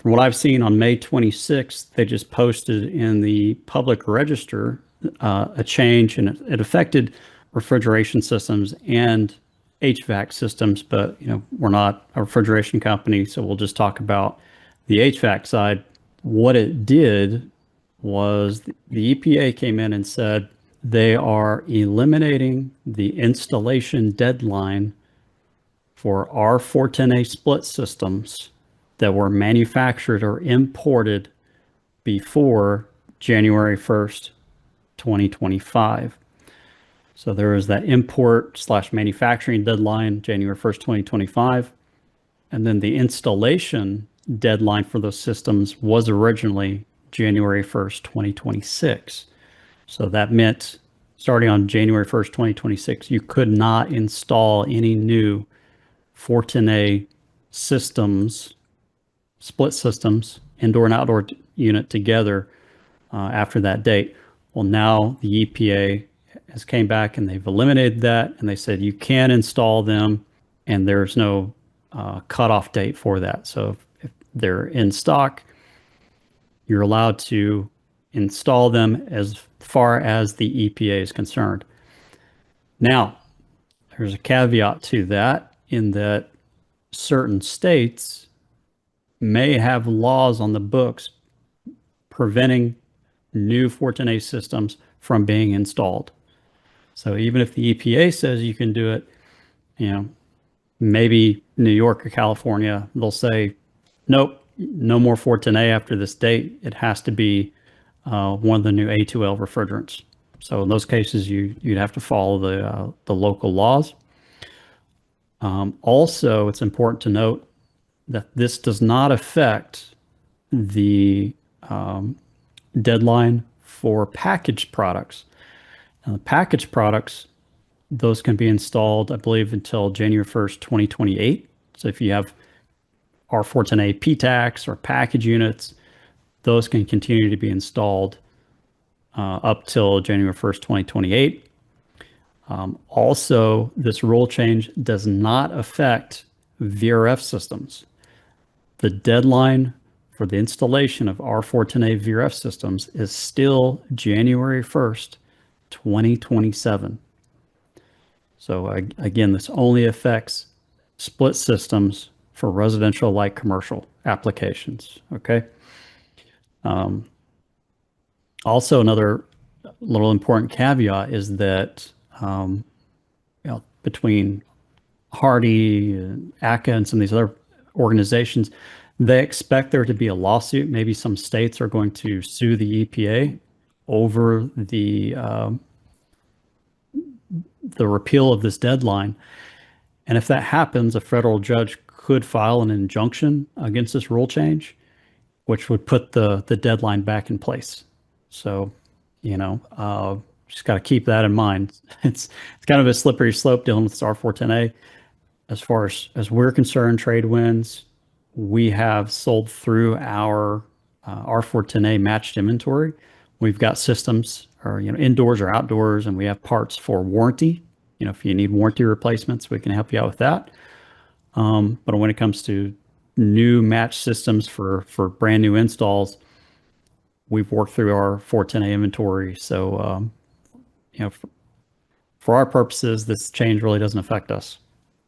From what I've seen on May 26th, they just posted in the public register a change, and it affected refrigeration systems and HVAC systems, but we're not a refrigeration company, so we'll just talk about the HVAC side. What it did was the EPA came in and said they are eliminating the installation deadline for R-410A split systems that were manufactured or imported before January 1st, 2025. So there was that import / manufacturing deadline, January 1st, 2025. And then the installation deadline for those systems was originally January 1st, 2026. So that meant starting on January 1st, 2026, you could not install any new 410A systems, split systems, indoor and outdoor unit together after that date. Well, now the EPA has came back and they've eliminated that, and they said you can install them, and there's no cutoff date for that. So if they're in stock, you're allowed to install them as far as the EPA is concerned. Now, there's a caveat to that, in that certain states may have laws on the books preventing new 410A systems from being installed. So even if the EPA says you can do it, maybe New York or California, they'll say, nope, no more 410A after this date. It has to be one of the new A2L refrigerants. So in those cases, you'd have to follow the local laws. Also, it's important to note that this does not affect the deadline for packaged products. Now, the packaged products, those can be installed, I believe, until January 1st, 2028. So if you have R-410A PTACs or package units, those can continue to be installed up till January 1st, 2028. Also, this rule change does not affect VRF systems. The deadline for the installation of R-410A VRF systems is still January 1st, 2027. So again, this only affects split systems for residential light commercial applications, okay? Also, another little important caveat is that between Hardy and ACA and some of these other organizations, they expect there to be a lawsuit. Maybe some states are going to sue the EPA over the repeal of this deadline. And if that happens, a federal judge could file an injunction against this rule change, which would put the deadline back in place. So, just got to keep that in mind. It's kind of a slippery slope dealing with this R-410A. As far as we're concerned, trade winds, we have sold through our R-410A matched inventory. We've got systems, or indoors or outdoors, and we have parts for warranty. If you need warranty replacements, we can help you out with that. But when it comes to new match systems for brand new installs, we've worked through our 410A inventory. So, for our purposes, this change really doesn't affect us.